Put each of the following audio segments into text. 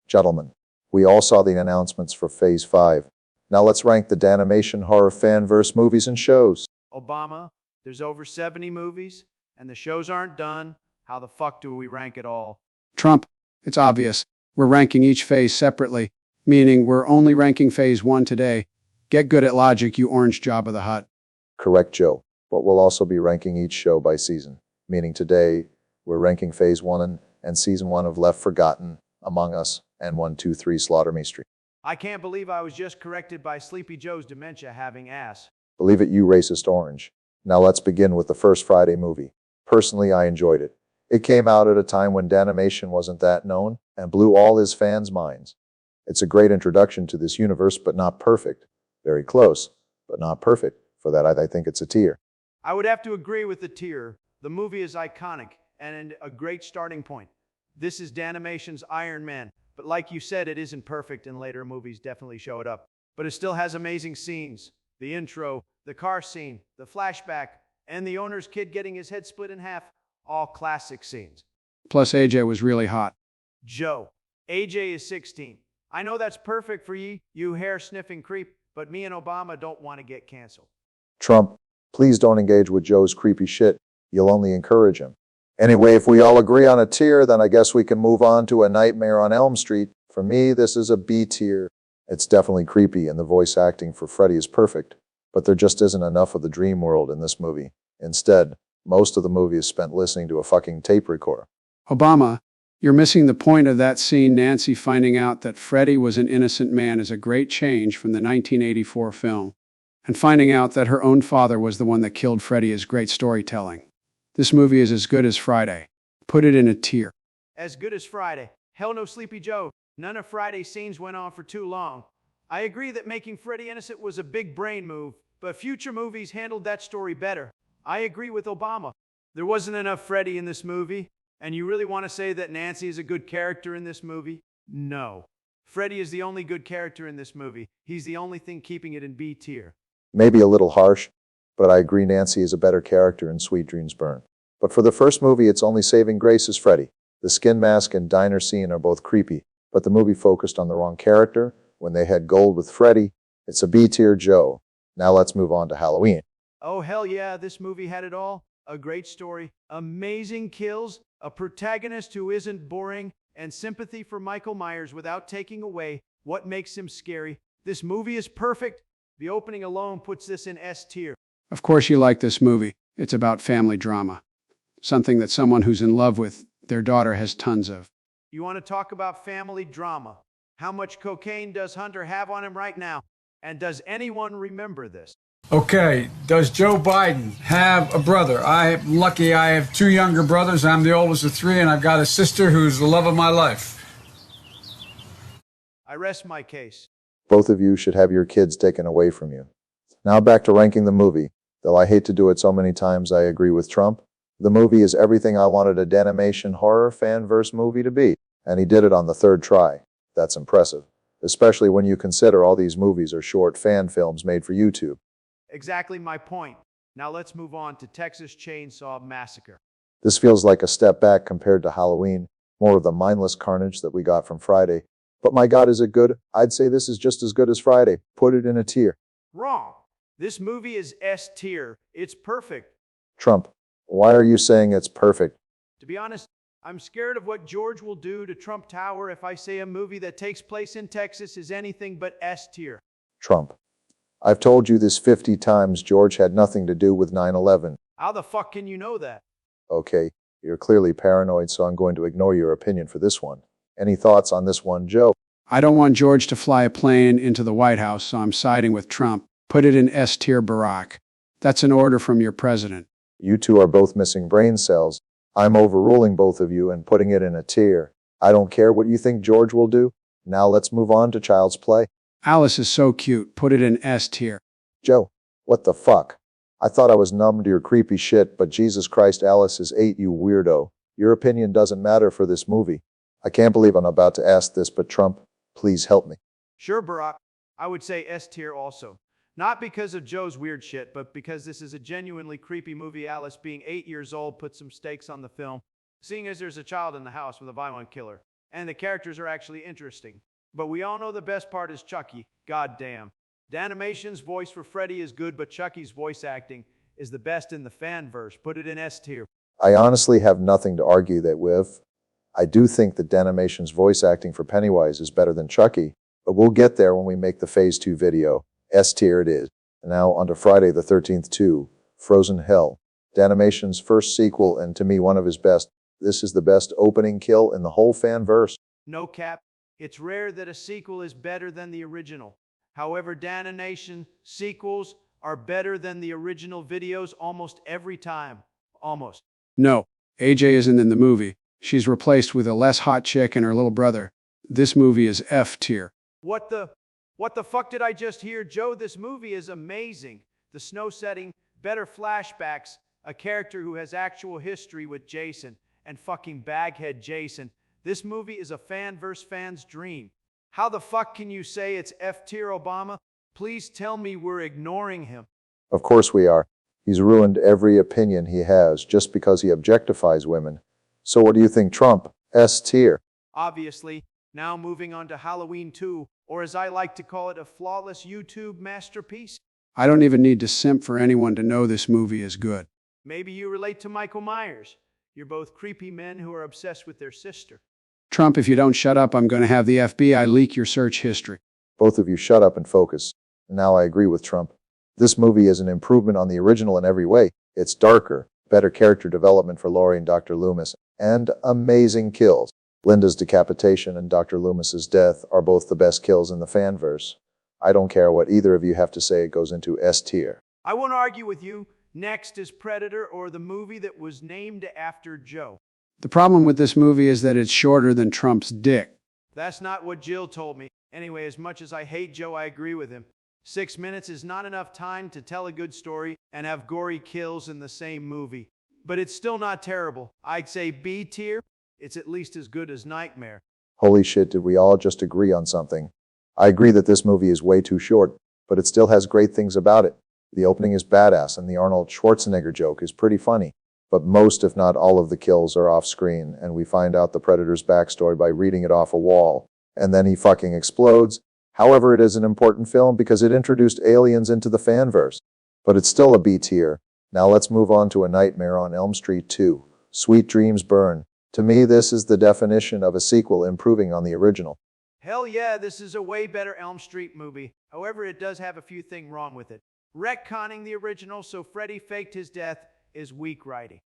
Gentlemen, we all saw the announcements for Phase 5. Now let's rank the Danimation horror fanverse movies and shows. Obama, there's over 70 movies, and the shows aren't done. How the fuck do we rank it all? Trump, it's obvious. We're ranking each phase separately, meaning we're only ranking Phase 1 today. Get good at logic, you orange Jabba the Hutt. Correct, Joe. But we'll also be ranking each show by season, meaning today we're ranking Phase 1 and Season 1 of Left Forgotten, Among Us, and 123 Slaughter Me Street. I can't believe I was just corrected by Sleepy Joe's dementia having ass. Believe it, you racist orange. Now let's begin with the first Friday movie. Personally, I enjoyed it. It came out at a time when Danimation wasn't that known and blew all his fans' minds. It's a great introduction to this universe, but not perfect. Very close, but not perfect. For that, I think it's a tier. I would have to agree with the tier. The movie is iconic and a great starting point. This is Danimation's Iron Man, but like you said, it isn't perfect and later movies definitely show it up. But it still has amazing scenes. The intro, the car scene, the flashback, and the owner's kid getting his head split in half. All classic scenes. Plus AJ was really hot. Joe, AJ is 16. I know that's perfect for you hair-sniffing creep, but me and Obama don't want to get canceled. Trump, please don't engage with Joe's creepy shit. You'll only encourage him. Anyway, if we all agree on a tier, then I guess we can move on to A Nightmare on Elm Street. For me, this is a B tier. It's definitely creepy and the voice acting for Freddy is perfect, but there just isn't enough of the dream world in this movie. Instead, most of the movie is spent listening to a fucking tape recorder. Obama, you're missing the point of that scene. Nancy finding out that Freddy was an innocent man is a great change from the 1984 film. And finding out that her own father was the one that killed Freddy is great storytelling. This movie is as good as Friday. Put it in a tier. As good as Friday. Hell no, Sleepy Joe. None of Friday's scenes went on for too long. I agree that making Freddy innocent was a big brain move, but future movies handled that story better. I agree with Obama. There wasn't enough Freddy in this movie, and you really want to say that Nancy is a good character in this movie? No. Freddy is the only good character in this movie. He's the only thing keeping it in B tier. Maybe a little harsh, but I agree Nancy is a better character in Sweet Dreams Burn. But for the first movie, its only saving grace is Freddy. The skin mask and diner scene are both creepy, but the movie focused on the wrong character. When they had gold with Freddy, it's a B tier Joe. Now let's move on to Halloween. Oh hell yeah, this movie had it all. A great story, amazing kills, a protagonist who isn't boring, and sympathy for Michael Myers without taking away what makes him scary. This movie is perfect. The opening alone puts this in S tier. Of course you like this movie. It's about family drama. Something that someone who's in love with their daughter has tons of. You want to talk about family drama? How much cocaine does Hunter have on him right now? And does anyone remember this? Okay, does Joe Biden have a brother? I'm lucky I have two younger brothers. I'm the oldest of three, and I've got a sister who's the love of my life. I rest my case. Both of you should have your kids taken away from you. Now back to ranking the movie. Though I hate to do it so many times, I agree with Trump. The movie is everything I wanted a Danimation horror fanverse movie to be, and he did it on the third try. That's impressive, especially when you consider all these movies are short fan films made for YouTube. Exactly my point. Now let's move on to Texas Chainsaw Massacre. This feels like a step back compared to Halloween, more of the mindless carnage that we got from Friday. But my God, is it good? I'd say this is just as good as Friday. Put it in a tier. Wrong. This movie is S tier. It's perfect. Trump, why are you saying it's perfect? To be honest, I'm scared of what George will do to Trump Tower if I say a movie that takes place in Texas is anything but S tier. Trump, I've told you this 50 times. George had nothing to do with 9/11. How the fuck can you know that? Okay, you're clearly paranoid, so I'm going to ignore your opinion for this one. Any thoughts on this one, Joe? I don't want George to fly a plane into the White House, so I'm siding with Trump. Put it in S tier, Barack. That's an order from your president. You two are both missing brain cells. I'm overruling both of you and putting it in a tier. I don't care what you think George will do. Now let's move on to Child's Play. Alice is so cute. Put it in S tier. Joe, what the fuck? I thought I was numb to your creepy shit, but Jesus Christ, Alice is 8, you weirdo. Your opinion doesn't matter for this movie. I can't believe I'm about to ask this, but Trump, please help me. Sure, Barack. I would say S tier also. Not because of Joe's weird shit, but because this is a genuinely creepy movie. Alice, being 8 years old, puts some stakes on the film, seeing as there's a child in the house with a violent killer. and the characters are actually interesting. But we all know the best part is Chucky. Goddamn. Danimation's voice for Freddy is good, but Chucky's voice acting is the best in the fanverse. Put it in S tier. I honestly have nothing to argue that with. I do think that Danimation's voice acting for Pennywise is better than Chucky, but we'll get there when we make the Phase 2 video. S tier it is. Now on to Friday the 13th 2, Frozen Hell. Danimation's first sequel and to me one of his best. This is the best opening kill in the whole fanverse. No cap. It's rare that a sequel is better than the original. However, Danimation sequels are better than the original videos almost every time. Almost. No, AJ isn't in the movie. She's replaced with a less hot chick and her little brother. This movie is F tier. What the fuck did I just hear? Joe, this movie is amazing. The snow setting, better flashbacks, a character who has actual history with Jason, and fucking baghead Jason. This movie is a fanverse fan's dream. How the fuck can you say it's F tier, Obama? Please tell me we're ignoring him. Of course we are. He's ruined every opinion he has just because he objectifies women. So what do you think, Trump? S tier. Obviously. Now moving on to Halloween 2, or as I like to call it, a flawless YouTube masterpiece. I don't even need to simp for anyone to know this movie is good. Maybe you relate to Michael Myers. You're both creepy men who are obsessed with their sister. Trump, if you don't shut up, I'm going to have the FBI leak your search history. Both of you shut up and focus. Now I agree with Trump. This movie is an improvement on the original in every way. It's darker, better character development for Laurie and Dr. Loomis, and amazing kills. Linda's decapitation and Dr. Loomis's death are both the best kills in the fanverse. I don't care what either of you have to say, it goes into S tier. I won't argue with you. Next is Predator, or the movie that was named after Joe. The problem with this movie is that it's shorter than Trump's dick. That's not what Jill told me. Anyway, as much as I hate Joe, I agree with him. 6 minutes is not enough time to tell a good story and have gory kills in the same movie. But it's still not terrible. I'd say B tier. It's at least as good as Nightmare. Holy shit, did we all just agree on something? I agree that this movie is way too short, but it still has great things about it. The opening is badass and the Arnold Schwarzenegger joke is pretty funny. But most, if not all, of the kills are off screen, and we find out the Predator's backstory by reading it off a wall. And then he fucking explodes. However, it is an important film because it introduced aliens into the fanverse. But it's still a B tier. Now let's move on to A Nightmare on Elm Street 2. Sweet Dreams Burn. To me, this is the definition of a sequel improving on the original. Hell yeah, this is a way better Elm Street movie. However, it does have a few things wrong with it. Retconning the original so Freddy faked his death is weak writing.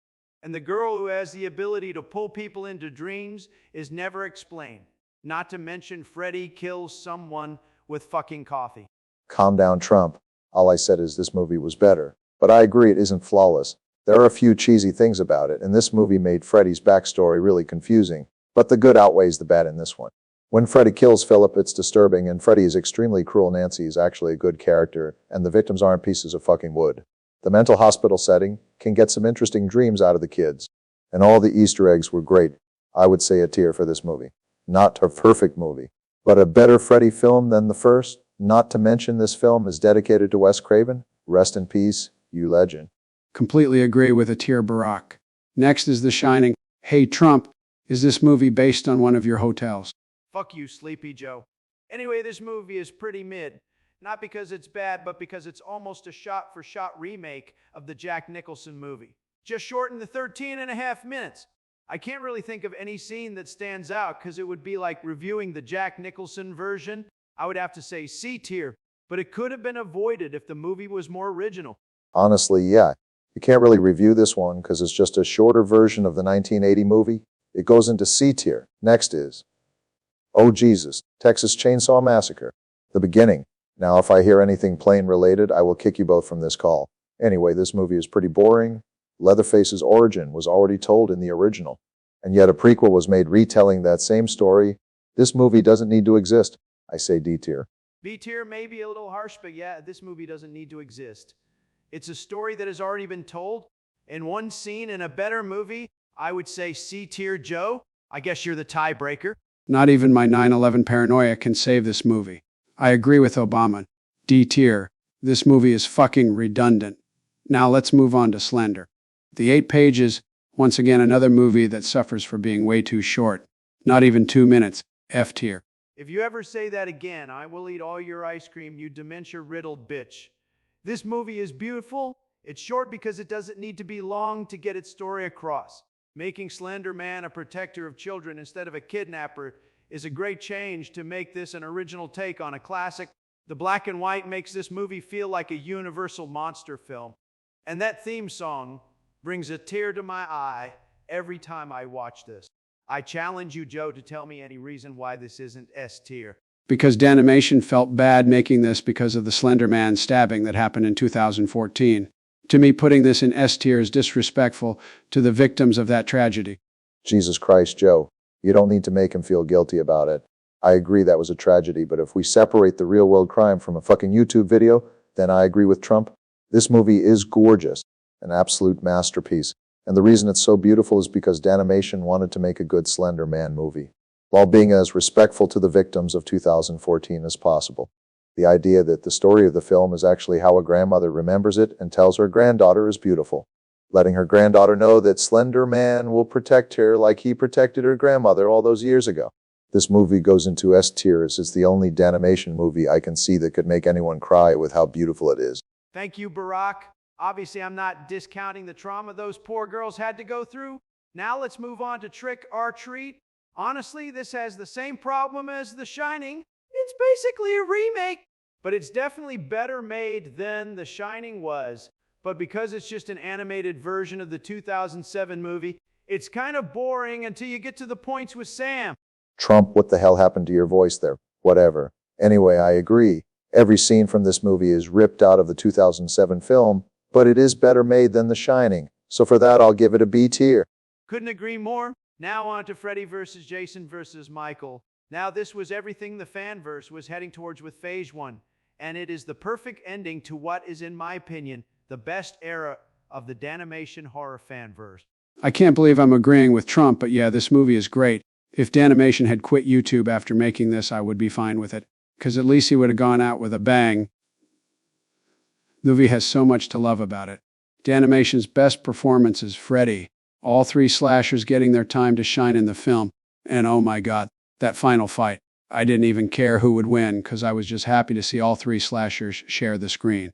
And the girl who has the ability to pull people into dreams is never explained. Not to mention Freddy kills someone with fucking coffee. Calm down, Trump. All I said is this movie was better. But I agree it isn't flawless. There are a few cheesy things about it, and this movie made Freddy's backstory really confusing. But the good outweighs the bad in this one. When Freddy kills Philip, it's disturbing, and Freddy is extremely cruel. Nancy is actually a good character, and the victims aren't pieces of fucking wood. The mental hospital setting can get some interesting dreams out of the kids. And all the Easter eggs were great. I would say a tier for this movie. Not a perfect movie, but a better Freddy film than the first. Not to mention this film is dedicated to Wes Craven. Rest in peace, you legend. Completely agree with a tier, Barack. Next is The Shining. Hey, Trump, is this movie based on one of your hotels? Fuck you, Sleepy Joe. Anyway, this movie is pretty mid. Not because it's bad, but because it's almost a shot-for-shot remake of the Jack Nicholson movie. Just shortened to 13.5 minutes. I can't really think of any scene that stands out because it would be like reviewing the Jack Nicholson version. I would have to say C tier, but it could have been avoided if the movie was more original. Honestly, yeah. You can't really review this one because it's just a shorter version of the 1980 movie. It goes into C tier. Next is Oh Jesus, Texas Chainsaw Massacre. The beginning. Now if I hear anything plane related, I will kick you both from this call. Anyway, this movie is pretty boring. Leatherface's origin was already told in the original. And yet a prequel was made retelling that same story. This movie doesn't need to exist. I say D tier. B tier may be a little harsh, but yeah, this movie doesn't need to exist. It's a story that has already been told. In one scene in a better movie, I would say C tier. Joe, I guess you're the tiebreaker. Not even my 9/11 paranoia can save this movie. I agree with Obama. D tier. This movie is fucking redundant. Now let's move on to Slender. The 8 pages, once again another movie that suffers for being way too short. Not even 2 minutes. F tier. If you ever say that again, I will eat all your ice cream, you dementia-riddled bitch. This movie is beautiful. It's short because it doesn't need to be long to get its story across. Making Slender Man a protector of children instead of a kidnapper is a great change to make this an original take on a classic. The black and white makes this movie feel like a universal monster film. And that theme song brings a tear to my eye every time I watch this. I challenge you, Joe, to tell me any reason why this isn't S tier. Because Danimation felt bad making this because of the Slender Man stabbing that happened in 2014. To me, putting this in S tier is disrespectful to the victims of that tragedy. Jesus Christ, Joe. You don't need to make him feel guilty about it. I agree that was a tragedy, but if we separate the real-world crime from a fucking YouTube video, then I agree with Trump. This movie is gorgeous, an absolute masterpiece. And the reason it's so beautiful is because Danimation wanted to make a good Slender Man movie, while being as respectful to the victims of 2014 as possible. The idea that the story of the film is actually how a grandmother remembers it and tells her granddaughter is beautiful. Letting her granddaughter know that Slender Man will protect her like he protected her grandmother all those years ago. This movie goes into S tier as it's the only Danimation movie I can see that could make anyone cry with how beautiful it is. Thank you, Barack. Obviously, I'm not discounting the trauma those poor girls had to go through. Now let's move on to Trick or Treat. Honestly, this has the same problem as The Shining. It's basically a remake, but it's definitely better made than The Shining was. But because it's just an animated version of the 2007 movie, it's kind of boring until you get to the points with Sam. Trump, what the hell happened to your voice there? Whatever. Anyway, I agree. Every scene from this movie is ripped out of the 2007 film, but it is better made than The Shining. So for that, I'll give it a B tier. Couldn't agree more. Now on to Freddy versus Jason versus Michael. Now this was everything the fanverse was heading towards with Phase 1, and it is the perfect ending to what is, in my opinion, the best era of the Danimation horror fanverse. I can't believe I'm agreeing with Trump, but yeah, this movie is great. If Danimation had quit YouTube after making this, I would be fine with it, because at least he would have gone out with a bang. The movie has so much to love about it. Danimation's best performance is Freddy. All three slashers getting their time to shine in the film. And oh my god, that final fight. I didn't even care who would win, because I was just happy to see all three slashers share the screen.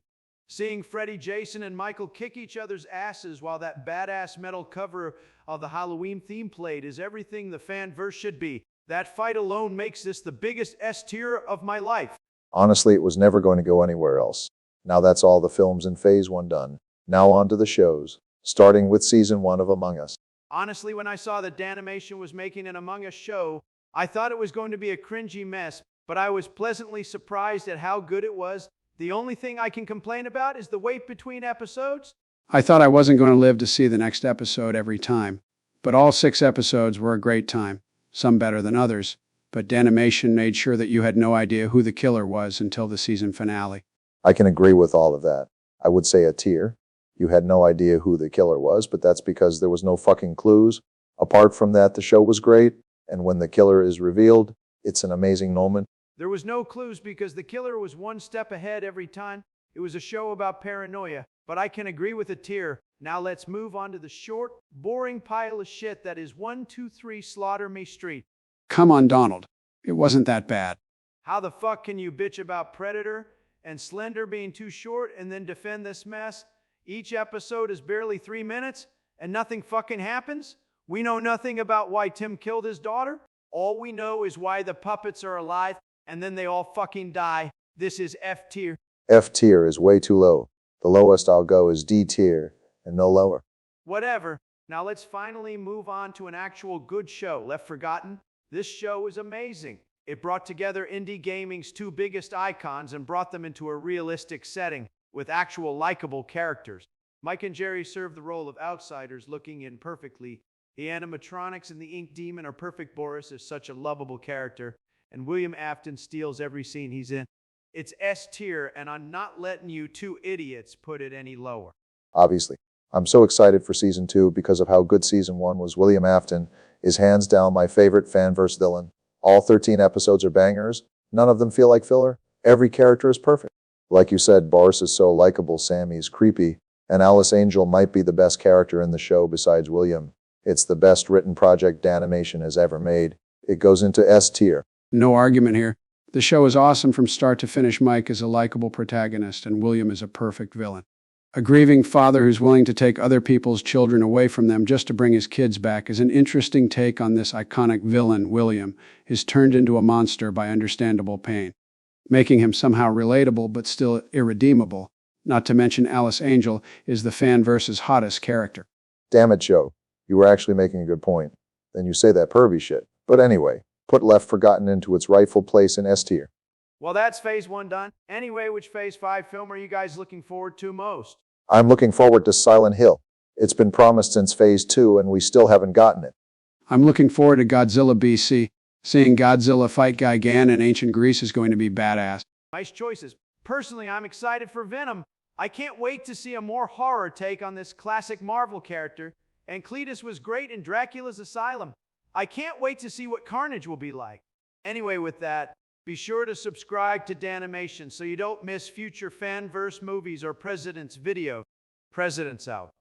Seeing Freddy, Jason, and Michael kick each other's asses while that badass metal cover of the Halloween theme played is everything the fanverse should be. That fight alone makes this the biggest S tier of my life. Honestly, it was never going to go anywhere else. Now that's all the films in Phase 1 done. Now on to the shows, starting with Season 1 of Among Us. Honestly, when I saw that Danimation was making an Among Us show, I thought it was going to be a cringy mess, but I was pleasantly surprised at how good it was. The only thing I can complain about is the wait between episodes. I thought I wasn't going to live to see the next episode every time, but all 6 episodes were a great time, some better than others, but Danimation made sure that you had no idea who the killer was until the season finale. I can agree with all of that. I would say a tier. You had no idea who the killer was, but that's because there was no fucking clues. Apart from that, the show was great, and when the killer is revealed, it's an amazing moment. There was no clues because the killer was one step ahead every time. It was a show about paranoia, but I can agree with a tier. Now let's move on to the short, boring pile of shit that is 123 Slaughter Me Street. Come on, Donald. It wasn't that bad. How the fuck can you bitch about Predator and Slender being too short and then defend this mess? Each episode is barely 3 minutes and nothing fucking happens. We know nothing about why Tim killed his daughter. All we know is why the puppets are alive and then they all fucking die. This is F tier. F tier is way too low. The lowest I'll go is D tier, and no lower. Whatever. Now let's finally move on to an actual good show, Left Forgotten. This show is amazing. It brought together indie gaming's 2 biggest icons and brought them into a realistic setting with actual likable characters. Mike and Jerry serve the role of outsiders looking in perfectly. The animatronics and the Ink Demon are perfect. Boris is such a lovable character, and William Afton steals every scene he's in. It's S tier, and I'm not letting you 2 idiots put it any lower. Obviously. I'm so excited for Season 2 because of how good Season 1 was. William Afton is hands down my favorite fanverse villain. All 13 episodes are bangers. None of them feel like filler. Every character is perfect. Like you said, Boris is so likable, Sammy's creepy, and Alice Angel might be the best character in the show besides William. It's the best written project Danimation has ever made. It goes into S tier. No argument here. The show is awesome from start to finish. Mike is a likable protagonist, and William is a perfect villain. A grieving father who's willing to take other people's children away from them just to bring his kids back is an interesting take on this iconic villain. William is turned into a monster by understandable pain, making him somehow relatable but still irredeemable. Not to mention Alice Angel is the fan versus hottest character. Damn it, Joe. You were actually making a good point. Then you say that pervy shit. But anyway, put Left Forgotten into its rightful place in S tier. Well, that's phase 1 done. Anyway, which phase 5 film are you guys looking forward to most? I'm looking forward to Silent Hill. It's been promised since phase 2 and we still haven't gotten it. I'm looking forward to Godzilla BC. Seeing Godzilla fight Gigan in ancient Greece is going to be badass. Nice choices. Personally, I'm excited for Venom. I can't wait to see a more horror take on this classic Marvel character. And Cletus was great in Dracula's Asylum. I can't wait to see what Carnage will be like. Anyway, with that, be sure to subscribe to Danimation so you don't miss future Fanverse movies or President's video. President's out.